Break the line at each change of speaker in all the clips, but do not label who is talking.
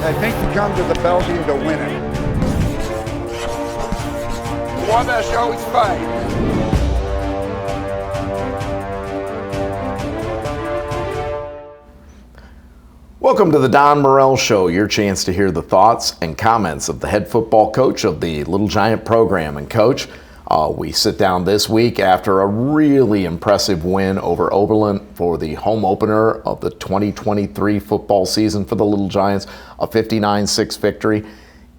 I think you come to the Belgian to win it. Wabash always fight.
Welcome to the Don Morel Show, your chance to hear the thoughts and comments of the head football coach of the Little Giant program. And Coach, we sit down this week after a really impressive win over Oberlin for the home opener of the 2023 football season for the Little Giants, a 59-6 victory.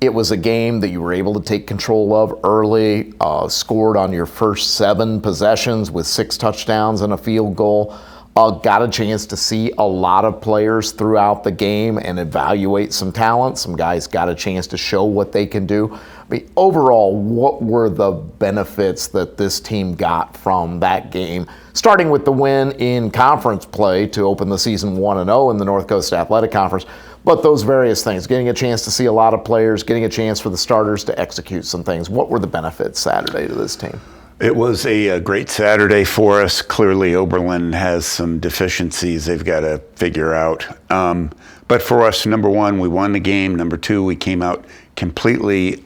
It was a game that you were able to take control of early, scored on your first 7 possessions with 6 touchdowns and a field goal. Got a chance to see a lot of players throughout the game and evaluate some talent. Some guys got a chance to show what they can do. I mean, overall, what were the benefits that this team got from that game? Starting with the win in conference play to open the season 1-0 in the North Coast Athletic Conference. But those various things, getting a chance to see a lot of players, getting a chance for the starters to execute some things. What were the benefits Saturday to this team?
It was a great Saturday for us. Clearly, Oberlin has some deficiencies they've got to figure out. But for us, number one, we won the game. Number two, we came out completely,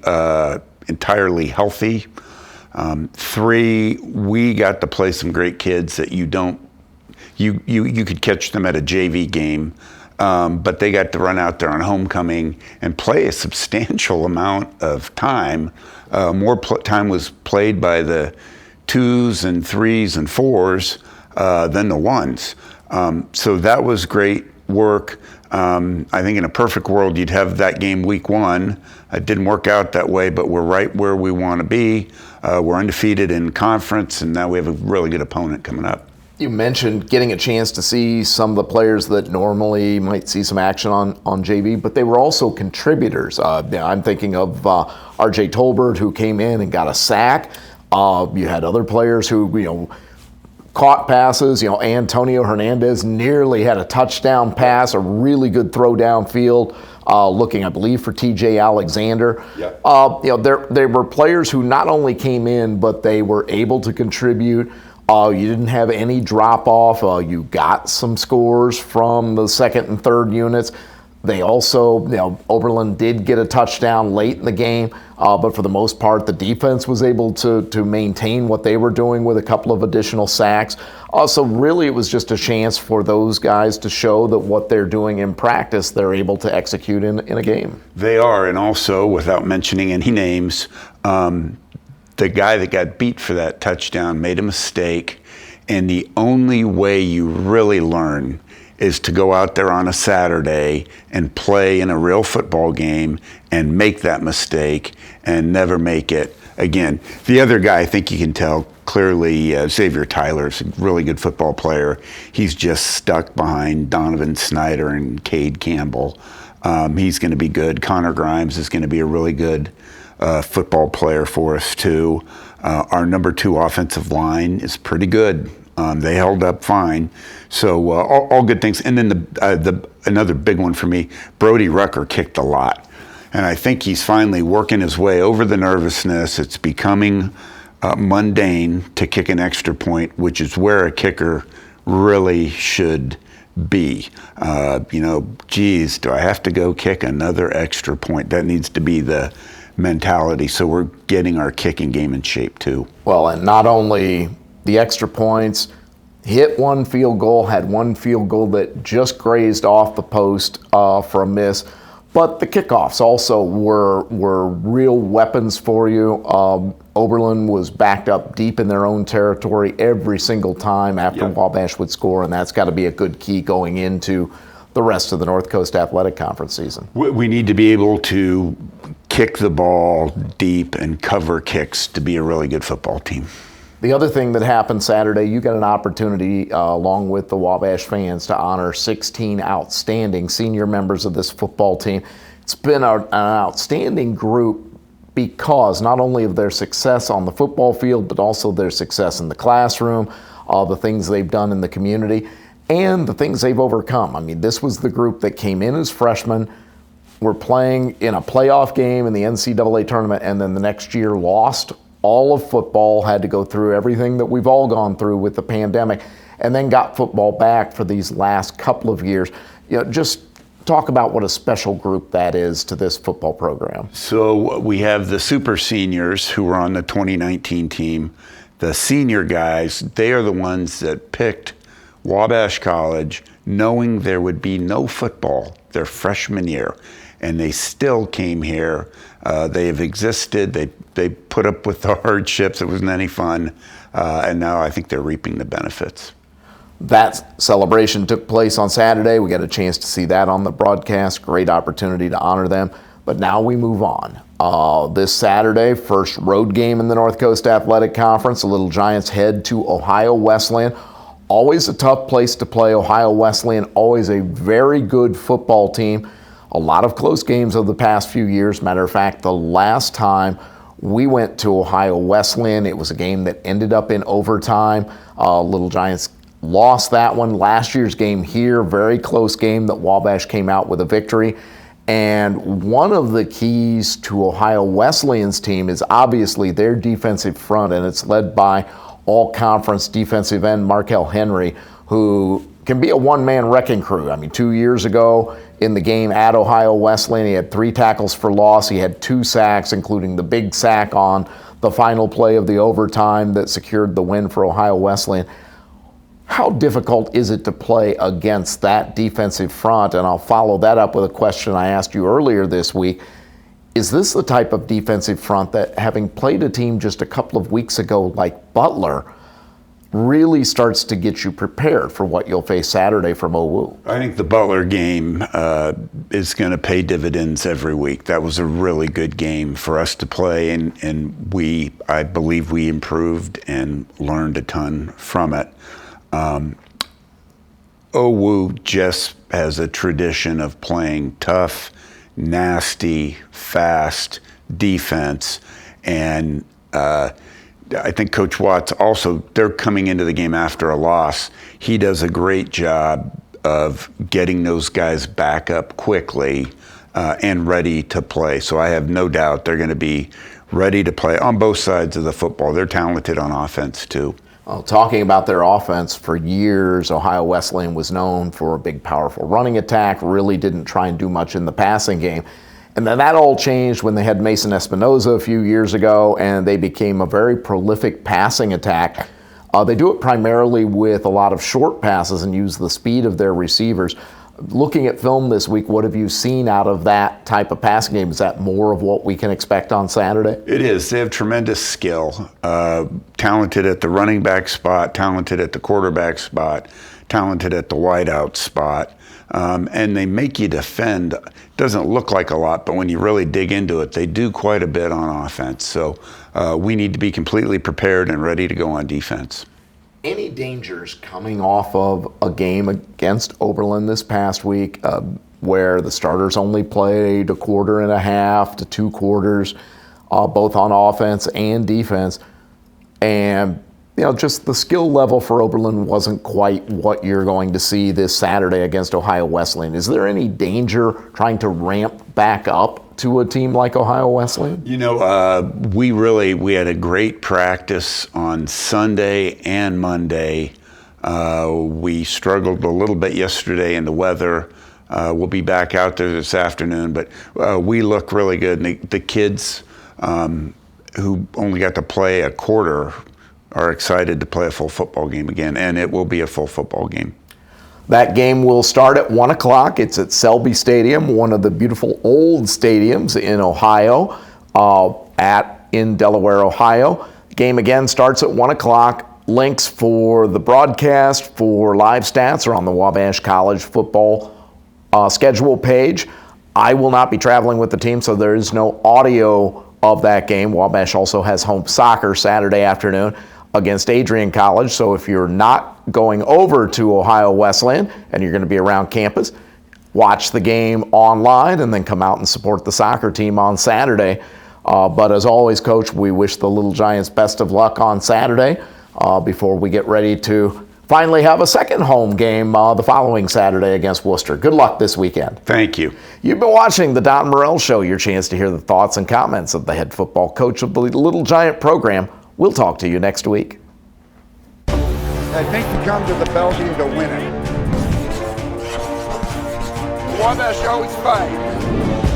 entirely healthy. 3, we got to play some great kids that you could catch them at a JV game. But they got to run out there on homecoming and play a substantial amount of time. More time was played by the 2s and 3s and 4s than the 1s. So that was great work. I think in a perfect world, you'd have that game week 1. It didn't work out that way, but we're right where we want to be. We're undefeated in conference, and now we have a really good opponent coming up.
You mentioned getting a chance to see some of the players that normally might see some action on JV, but they were also contributors. I'm thinking of R.J. Tolbert, who came in and got a sack. You had other players who, caught passes. Antonio Hernandez nearly had a touchdown pass, a really good throw downfield, looking, I believe, for T.J. Alexander. Yep. There were players who not only came in, but they were able to contribute. You didn't have any drop-off. You got some scores from the second and third units. They also, Oberlin did get a touchdown late in the game, but for the most part, the defense was able to maintain what they were doing with a couple of additional sacks. So really, it was just a chance for those guys to show that what they're doing in practice, they're able to execute in a game.
They are, and also, without mentioning any names, the guy that got beat for that touchdown made a mistake, and the only way you really learn is to go out there on a Saturday and play in a real football game and make that mistake and never make it again. The other guy, I think you can tell clearly, Xavier Tyler's a really good football player. He's just stuck behind Donovan Snyder and Cade Campbell. He's going to be good. Connor Grimes is going to be a really good football player for us too. Our number 2 offensive line is pretty good. They held up fine. So all good things. And then another big one for me, Brody Rucker kicked a lot. And I think he's finally working his way over the nervousness. It's becoming mundane to kick an extra point, which is where a kicker really should be. Geez, do I have to go kick another extra point? That needs to be the mentality. So we're getting our kicking game in shape too.
Well, and not only the extra points, hit one field goal, had one field goal that just grazed off the post for a miss, but the kickoffs also were real weapons for you. Oberlin was backed up deep in their own territory every single time after Wabash would score, and that's got to be a good key going into the rest of the North Coast Athletic Conference season.
We need to be able to kick the ball deep and cover kicks to be a really good football team.
The other thing that happened Saturday, you got an opportunity, along with the Wabash fans, to honor 16 outstanding senior members of this football team. It's been an outstanding group because not only of their success on the football field, but also their success in the classroom, the things they've done in the community, and the things they've overcome. I mean, this was the group that came in as freshmen, were playing in a playoff game in the NCAA tournament, and then the next year lost all of football, had to go through everything that we've all gone through with the pandemic, and then got football back for these last couple of years. Just talk about what a special group that is to this football program.
So we have the super seniors who were on the 2019 team. The senior guys, they are the ones that picked Wabash College knowing there would be no football their freshman year. And they still came here. They have existed. They put up with the hardships. It wasn't any fun. And now I think they're reaping the benefits.
That celebration took place on Saturday. We got a chance to see that on the broadcast. Great opportunity to honor them. But now we move on. This Saturday, first road game in the North Coast Athletic Conference. The Little Giants head to Ohio Wesleyan. Always a tough place to play. Ohio Wesleyan, always a very good football team. A lot of close games of the past few years. Matter of fact, the last time we went to Ohio Wesleyan, it was a game that ended up in overtime. Little Giants lost that one. Last year's game here, very close game that Wabash came out with a victory. And one of the keys to Ohio Wesleyan's team is obviously their defensive front, and it's led by all-conference defensive end Markel Henry, who can be a one-man wrecking crew. I mean, 2 years ago in the game at Ohio Wesleyan, he had 3 tackles for loss. He had 2 sacks, including the big sack on the final play of the overtime that secured the win for Ohio Wesleyan. How difficult is it to play against that defensive front? And I'll follow that up with a question I asked you earlier this week. Is this the type of defensive front that, having played a team just a couple of weeks ago like Butler, really starts to get you prepared for what you'll face Saturday from OWU?
I think the Butler game is going to pay dividends every week. That was a really good game for us to play, and I believe we improved and learned a ton from it. OWU just has a tradition of playing tough, nasty, fast defense, and I think Coach Watts also, they're coming into the game after a loss. He does a great job of getting those guys back up quickly and ready to play. So I have no doubt they're going to be ready to play on both sides of the football. They're talented on offense too.
Well, talking about their offense, for years, Ohio Wesleyan was known for a big, powerful running attack, really didn't try and do much in the passing game. And then that all changed when they had Mason Espinoza a few years ago, and they became a very prolific passing attack. They do it primarily with a lot of short passes and use the speed of their receivers. Looking at film this week, what have you seen out of that type of passing game? Is that more of what we can expect on Saturday?
It is. They have tremendous skill. Talented at the running back spot, talented at the quarterback spot, talented at the wideout spot. And they make you defend. Doesn't look like a lot, but when you really dig into it, they do quite a bit on offense. So we need to be completely prepared and ready to go on defense.
Any dangers coming off of a game against Oberlin this past week where the starters only played a quarter and a half to 2 quarters, both on offense and defense, and just the skill level for Oberlin wasn't quite what you're going to see this Saturday against Ohio Wesleyan? Is there any danger trying to ramp back up to a team like Ohio Wesleyan?
We had a great practice on Sunday and Monday. We struggled a little bit yesterday in the weather. We'll be back out there this afternoon, but we look really good. And the kids who only got to play a quarter are excited to play a full football game again, and it will be a full football game.
That game will start at 1 o'clock. It's at Selby Stadium, one of the beautiful old stadiums in Ohio, in Delaware, Ohio. Game again starts at 1 o'clock. Links for the broadcast, for live stats are on the Wabash College football schedule page. I will not be traveling with the team, so there is no audio of that game. Wabash also has home soccer Saturday afternoon against Adrian College. So if you're not going over to Ohio Wesleyan and you're going to be around campus, watch the game online and then come out and support the soccer team on Saturday. But as always, Coach, we wish the Little Giants best of luck on Saturday before we get ready to finally have a second home game the following Saturday against Worcester. Good luck this weekend.
Thank you.
You've been watching the Don Morel Show, your chance to hear the thoughts and comments of the head football coach of the Little Giant program. We'll talk to you next week.
I think you come to the Belgian to win it. Wabash always fight.